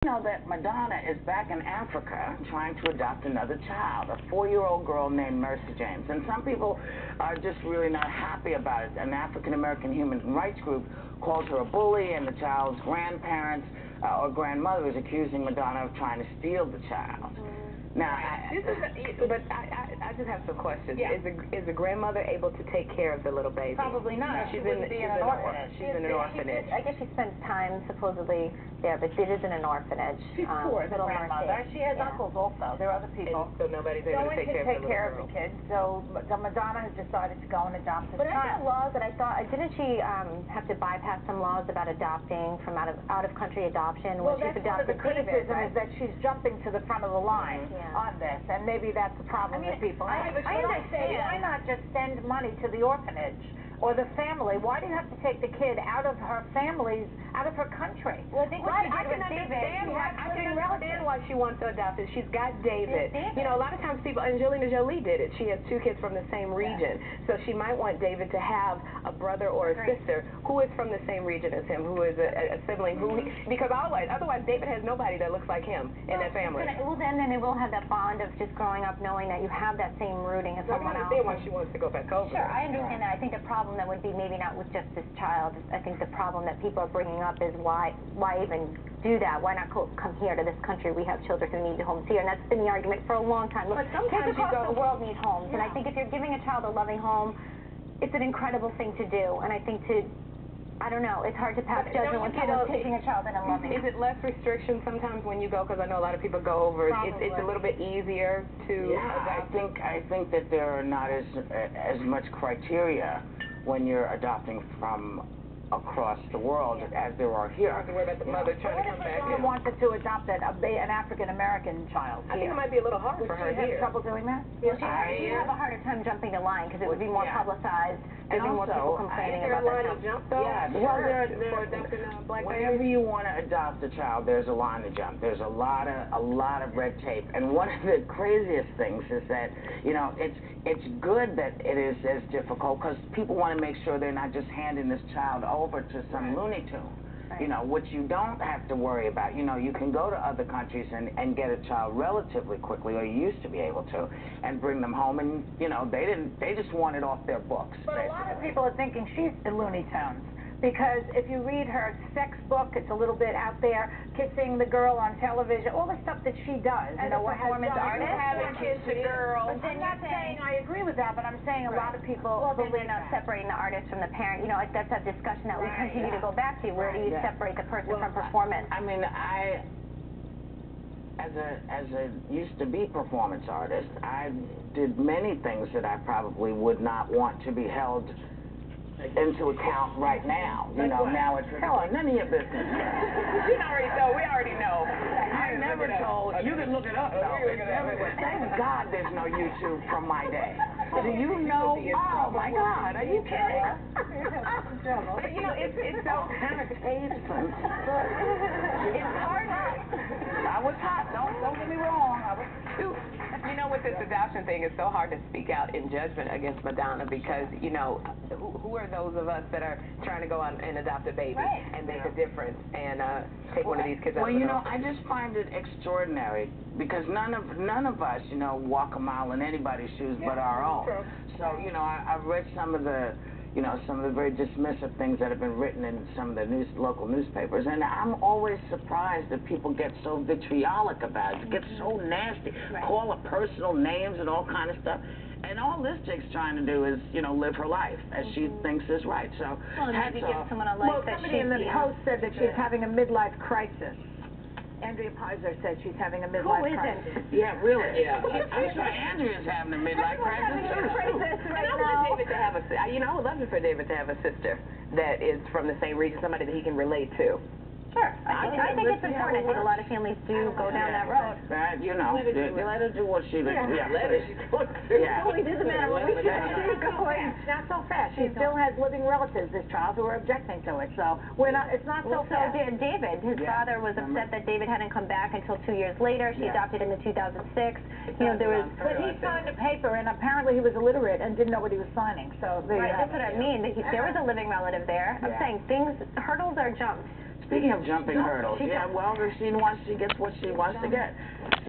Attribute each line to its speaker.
Speaker 1: You know that Madonna is back in Africa trying to adopt another child, a 4-year-old girl named Mercy James. And some people are just really not happy about it. An African-American human rights group calls her a bully, and the child's grandparents or grandmother is accusing Madonna of trying to steal the child. Now,
Speaker 2: I just have some questions.
Speaker 3: Yeah.
Speaker 2: Is the grandmother able to take care of the little baby?
Speaker 3: Probably not.
Speaker 2: She's
Speaker 3: in an orphanage.
Speaker 2: She's in an orphanage.
Speaker 4: I guess she spends time supposedly there, but it is in an orphanage.
Speaker 3: She's poor, the grandmother.
Speaker 4: Mercy.
Speaker 3: She has uncles also. There are other people.
Speaker 2: And so nobody's able to take care of the
Speaker 3: kid. So Madonna has decided to go and adopt the
Speaker 4: But
Speaker 3: child.
Speaker 4: aren't there laws that I thought, didn't she have to bypass some laws about adopting from out of country adoption
Speaker 3: Well,
Speaker 4: when
Speaker 3: that's
Speaker 4: she's
Speaker 3: one of the
Speaker 4: adopted
Speaker 3: criticism
Speaker 4: David, right?
Speaker 3: is that she's jumping to the front of the line
Speaker 4: Yeah.
Speaker 3: on this, and maybe that's the problem with people.
Speaker 4: I
Speaker 3: say, why not just send money to the orphanage or the family? Why do you have to take the kid out of her family's, out of her country?
Speaker 4: Well, I think what she
Speaker 2: I
Speaker 4: did
Speaker 2: can
Speaker 4: with David,
Speaker 2: understand why she wants to adopt it. She's got David.
Speaker 4: David.
Speaker 2: You know, a lot of times people, Angelina Jolie did it. She has 2 kids from the same region. So she might want David to have a brother or a sister who is from the same region as him, who is a sibling. Because otherwise David has nobody that looks like him in that family.
Speaker 4: Well, then they will have that bond of just growing up knowing that you have that same rooting as someone else.
Speaker 2: I understand why she wants to go back over.
Speaker 4: Sure, I understand that. I think the problem that would be maybe not with just this child. I think the problem that people are bringing up is why even do that? Why not come here to this country? We have children who need homes here, and that's been the argument for a long time. Look, kids across the world need homes, and I think if you're giving a child a loving home, it's an incredible thing to do. And I think I don't know, it's hard to pass judgment when someone's taking a child in a loving home.
Speaker 2: Is it less restriction sometimes when you go? Because I know a lot of people go over. It's a little bit easier to.
Speaker 1: Yeah, I think that there are not as much criteria when you're adopting from across the world as there are here.
Speaker 2: You have to worry about the mother trying to come back.
Speaker 3: She wanted to adopt an African-American child.
Speaker 2: I think it might be a little hard for her
Speaker 3: here.
Speaker 2: here.
Speaker 3: Trouble doing that?
Speaker 4: Well, she'd have a harder time jumping the line because it would be more publicized. There'd be more people complaining about that.
Speaker 1: Yeah, well, whenever you want to adopt a child, there's a line to jump. There's a lot of red tape. And one of the craziest things is that, you know, it's good that it is as difficult because people want to make sure they're not just handing this child over to some Looney Tune. You know, which you don't have to worry about. You know, you can go to other countries and get a child relatively quickly, or you used to be able to, and bring them home. And, you know, they just want it off their books.
Speaker 3: But a lot of people are thinking she's the Looney Tunes. Because if you read her sex book, it's a little bit out there, kissing the girl on television, all the stuff that she does.
Speaker 4: As a performance artist,
Speaker 3: having kids to girls. But I'm not saying I agree with that, but I'm saying a lot of people
Speaker 4: believe they're not separating the artist from the parent. You know, that's a discussion that we continue to go back to. Where do you separate the person from performance?
Speaker 1: I mean, as a used to be performance artist, I did many things that I probably would not want to be held into account right now. You know, now it's none of your business.
Speaker 2: We already know.
Speaker 1: I never told. You can look it up though. It's everywhere. Thank God there's no YouTube from my day. Do you know? Oh my God, are you kidding?
Speaker 2: But you know, it's so
Speaker 1: kind of tasteless. It's hard. I was hot. Don't get me wrong. I was cute.
Speaker 2: You know, with this adoption thing, it's so hard to speak out in judgment against Madonna because, you know, who are those of us that are trying to go out and adopt a baby and make a difference and take one of these kids out of the
Speaker 1: Well, you know, I just find it extraordinary because none of us, you know, walk a mile in anybody's shoes but our own.
Speaker 2: True.
Speaker 1: So, you know, I've read some of the very dismissive things that have been written in some of the local newspapers, and I'm always surprised that people get so vitriolic about it, get so nasty, call her personal names and all kind of stuff. And all this chick's trying to do is, you know, live her life as she thinks is right. So,
Speaker 4: maybe give someone a life that
Speaker 3: somebody in the Post said that she's having a midlife crisis. Andrea Pizer said she's having a midlife crisis.
Speaker 1: Yeah, really. Yeah. I'm sure Andrea's having a midlife crisis too.
Speaker 2: And I want David to have I would love for David to have a sister that is from the same region, somebody that he can relate to.
Speaker 4: Sure. I think it's important. I think a lot of families do go down that road.
Speaker 1: You know, let her do what she does.
Speaker 2: Yeah, let her.
Speaker 3: It doesn't matter what we not so fast. She still has living relatives, this child, who are objecting to it. So it's not so fast.
Speaker 4: So David, his father was upset that David hadn't come back until 2 years later. She adopted him in 2006. You know, there was.
Speaker 3: But he signed a paper, and apparently he was illiterate and didn't know what he was signing. So
Speaker 4: that's what I mean. There was a living relative there. I'm saying hurdles are jumped.
Speaker 1: speaking of jumping hurdles, yeah, well, she gets what she wants to get.